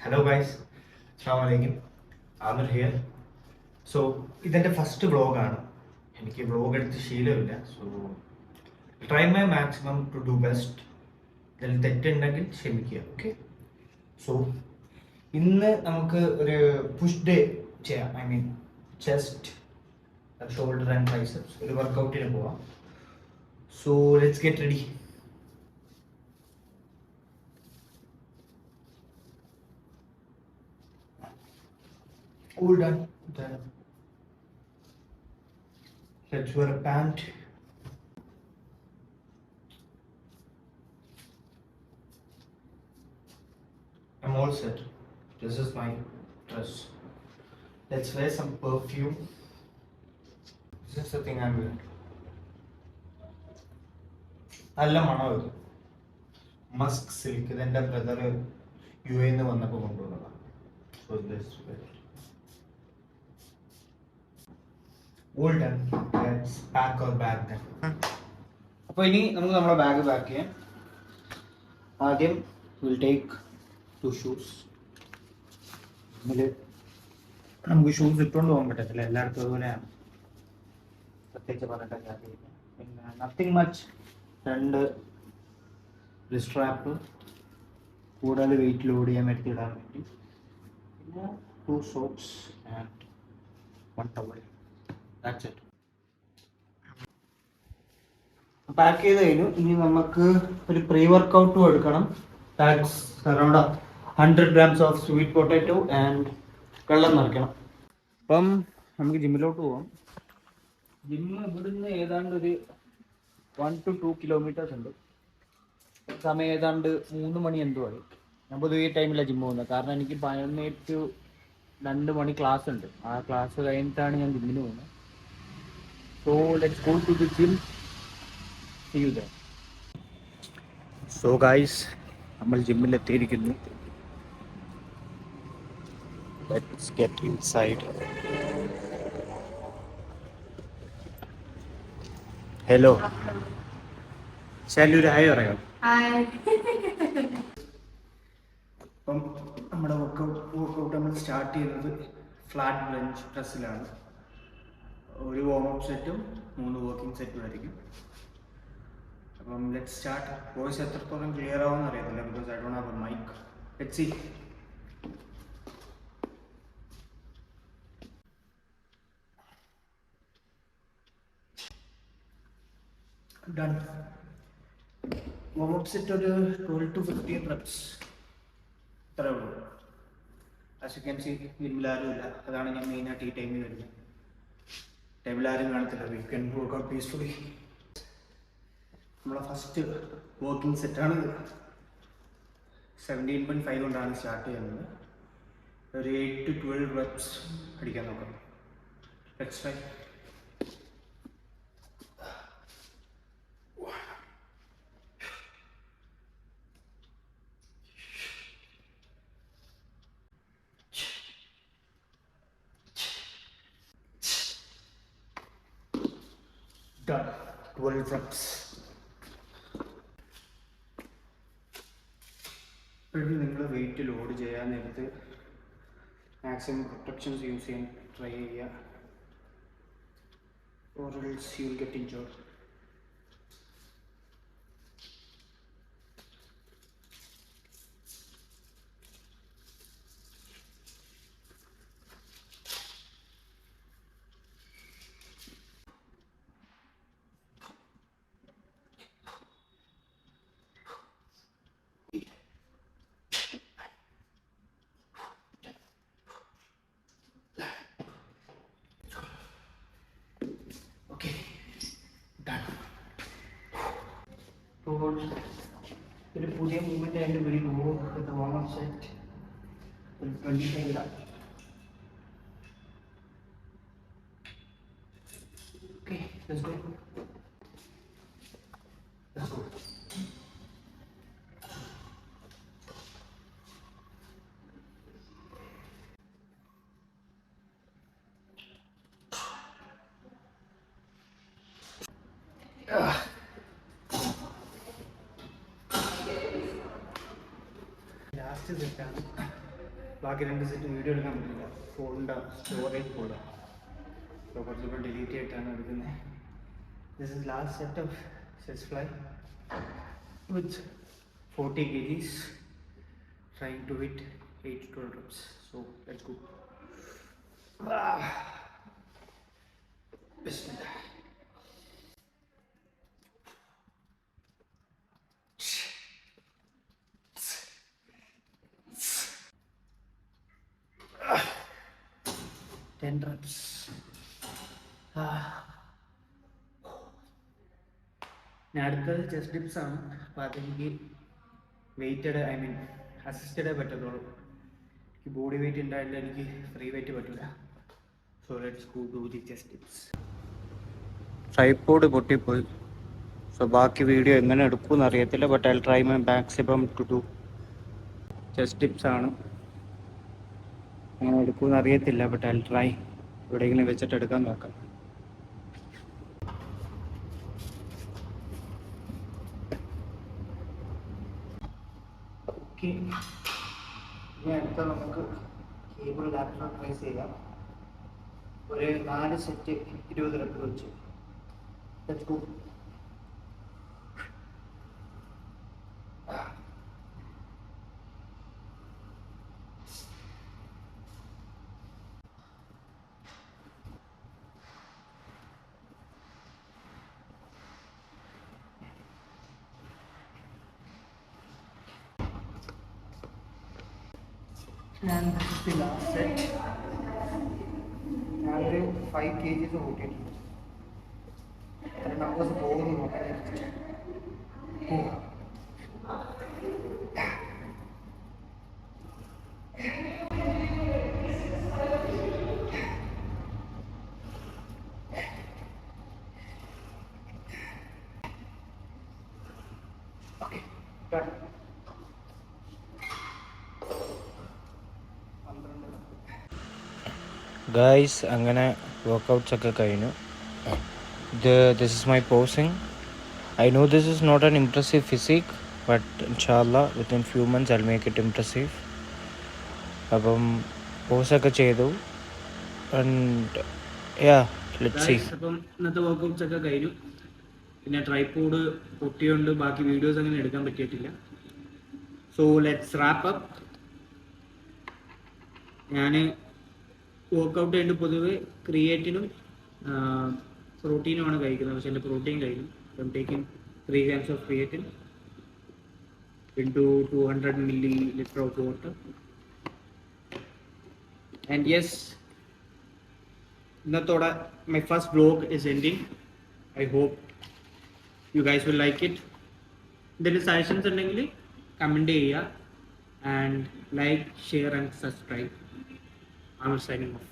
Hello guys, Assalamu alaikum. Amir here. So ഇതെൻ്റെ first വ്ളോഗാണ്. എനിക്ക് വ്ളോഗ് എടുത്ത് ശീലമില്ല. So try my maximum to do best. ഇതിൽ തെറ്റുണ്ടെങ്കിൽ ക്ഷമിക്കുക. ഓക്കെ. സോ ഇന്ന് നമുക്ക് ഒരു പുഷ് ഡേ ചെയ്യാം. I mean chest, shoulder and triceps ഒരു വർക്കൗട്ടിന് പോവാം. So let's get ready. All done. Then let's wear a pant. I'm all set. This is my dress. Let's wear some perfume. This is the thing I'm wearing. നല്ല മണം ഇത്. Musk silk. ഇതെൻ്റെ brother UAE വന്നപ്പോൾ കൊണ്ടുവന്നതാണ്. So this all done. Let's pack our bag then. അപ്പോൾ ഇനി നമുക്ക് നമ്മുടെ ബാഗ് പാക്ക് ചെയ്യാം. ആദ്യം വിൽ ടേക്ക് 2 ഷൂസ്. നമുക്ക് ഷൂസ് ഇട്ടുകൊണ്ട് പോകാൻ പറ്റത്തില്ല, എല്ലായിടത്തും അതുപോലെയാണ്. പ്രത്യേകിച്ച് പറഞ്ഞിട്ട് കാര്യമില്ല. പിന്നെ നത്തിങ് മച്ച്. 2 റിസ്ട്രാപ്പ്, കൂടുതൽ വെയിറ്റ് ലോഡ് ചെയ്യാൻ വേണ്ടി ഇടാൻ വേണ്ടി. പിന്നെ 2 socks and 1 towel. That's it. Pack ചെയ്ത് കഴിഞ്ഞു. ഇനി നമുക്ക് ഒരു പ്രീ വർക്കൗട്ടും എടുക്കണം. That's around 100 grams of sweet potato and വെള്ളം നിറയ്ക്കണം. അപ്പം നമുക്ക് ജിമ്മിലോട്ട് പോവാം. ജിമ്മ് ഇവിടുന്ന് ഏതാണ്ട് ഒരു 1 to 2 kilometers ഉണ്ട്. സമയം ഏതാണ്ട് 3 മണി എന്തോ ആയി. ഞാൻ പൊതുവെ ഈ ടൈമിലാണ് ജിമ്മ് പോകുന്നത്. കാരണം എനിക്ക് 11 to 2 മണി ക്ലാസ് ഉണ്ട്. ആ ക്ലാസ് കഴിഞ്ഞിട്ടാണ് ഞാൻ ജിമ്മിന് പോകുന്നത്. So let's go to the gym. See you there. So guys, നമ്മൾ ജിമ്മിൽ എത്തിയിരിക്കുന്നു. Let's get inside. Hello. Shalu ഒരു ഹായ് പറയാം. ഹായ്. അപ്പം നമ്മുടെ വർക്കൗട്ട് നമ്മൾ സ്റ്റാർട്ട് ചെയ്യുന്നത് ഫ്ലാറ്റ് ബെഞ്ച് പ്രസ്സിലാണ്. ഒരു വാർമപ്പ് സെറ്റും 3 വർക്കിംഗ് സെറ്റും ആയിരിക്കും. അപ്പം ലെറ്റ് സ്റ്റാർട്ട്. വോയിസ് എത്രത്തോളം ക്ലിയർ ആവുമെന്ന് അറിയത്തില്ല, because I don't have a mic. Let's see. Done. Warmup set ഒരു 12 to 15 reps. ഇത്രേ ഉള്ളൂ. ആസ് യു ക്യാൻ സീ ജിമ്മിലാരും ഇല്ല. അതാണ് ഞാൻ മെയിനായിട്ട് ഈ ടൈമിൽ വരുന്നത്. ടേബിൾ ആരും കാണത്തില്ല. We can work out peacefully. നമ്മളെ ഫസ്റ്റ് വർക്കിംഗ് സെറ്റാണിത്. 17.5 കൊണ്ടാണ് സ്റ്റാർട്ട് ചെയ്യുന്നത്. ഒരു 8 to 12 reps അടിക്കാൻ നോക്കാം. Let's try. Done. 12 reps. ഇപ്പോഴും നിങ്ങൾ വെയിറ്റ് ലോഡ് ചെയ്യാൻ നേരത്ത് മാക്സിമം പ്രൊട്ടക്ഷൻസ് യൂസ് ചെയ്യാൻ ട്രൈ ചെയ്യുക. or else you will get injured. Okay, done. So, ഒരു പുതിയ മൂവ്മെന്റ് ആയിട്ട് very go with warm up set 25 ഇടാം. Okay, let's go. Let's go. Last സെറ്റാണ്. ബാക്കി 2 സെറ്റ് വീഡിയോ എടുക്കാൻ പറ്റില്ല, ഫോണിൻ്റെ സ്റ്റോറേജ് കൂടാ. അപ്പോൾ കുറച്ചുകൂടെ ഡിലീറ്റ് ആയിട്ടാണ് എടുക്കുന്നത്. This is last set of chest fly with 40 kgs, trying to hit 8 to 12 reps. So let's go. Bismillah. Ten reps. ഞാൻ അടുത്തത് ചെസ്റ്റ് ഡിപ്സ് ആണ്. അപ്പോൾ അതെനിക്ക് വെയ്റ്റഡ്, ഐ മീൻ അസിസ്റ്റഡേ പറ്റത്തുള്ളൂ. എനിക്ക് ബോഡി വെയിറ്റ് ഉണ്ടായില്ല, എനിക്ക് ഫ്രീ വെയിറ്റ് പറ്റില്ല. So let's go to the chest dips. Tripod പൊട്ടിപ്പോയി. സോ ബാക്കി വീഡിയോ എങ്ങനെ എടുക്കുമെന്ന് അറിയത്തില്ല. But I try my maximum to do. Chest dips ആണ്, എങ്ങനെ എടുക്കുമെന്ന് അറിയത്തില്ല. But I try. എവിടെയെങ്കിലും വെച്ചിട്ട് എടുക്കാൻ നോക്കാം. ഓക്കെ, ഇനി അടുത്ത നമുക്ക് കേബിൾ ലാപ്ടോപ്പ് ട്രേസ് ചെയ്യാം. ഒരു 4 സെറ്റ് 20 റെപ്പ് വെച്ച്. Let's go. And this is the last set. ഞാനൊരു 5 kgs കൂട്ടിയിട്ടുണ്ട്. എത്ര നമ്പേഴ്സ് പോകുന്നു നോക്കാൻ. Okay, done. ഗൈസ്, അങ്ങനെ വർക്കൗട്ട്സ് ഒക്കെ കഴിഞ്ഞു. This is my posing. I know this is not an impressive physique, but ഇൻഷാല്ലാ within few months I make it impressive. അപ്പം പോസൊക്കെ ചെയ്തു. And yeah, let's see. അപ്പം ഇന്നത്തെ വർക്കൗട്ട്സ് ഒക്കെ കഴിഞ്ഞു. പിന്നെ ട്രൈപോഡ് പൊട്ടിയോണ്ട് ബാക്കി വീഡിയോസ് അങ്ങനെ എടുക്കാൻ പറ്റിയിട്ടില്ല. So let's wrap up. ഞാൻ വർക്കൗട്ട് കഴിഞ്ഞിട്ട് പൊതുവെ ക്രിയേറ്റിനും പ്രോട്ടീനുമാണ് കഴിക്കുന്നത്. പക്ഷേ എൻ്റെ പ്രോട്ടീൻ കഴിഞ്ഞു. I'm taking 3 grams of creatine into 200 milliliter of water. And yes, ഇന്നത്തോടെ my first vlog is ending. I hope you guys will like it. എന്തെങ്കിലും സജഷൻസ് ഉണ്ടെങ്കിൽ കമൻറ്റ് ചെയ്യുക. And like, share and subscribe. I'm signing off.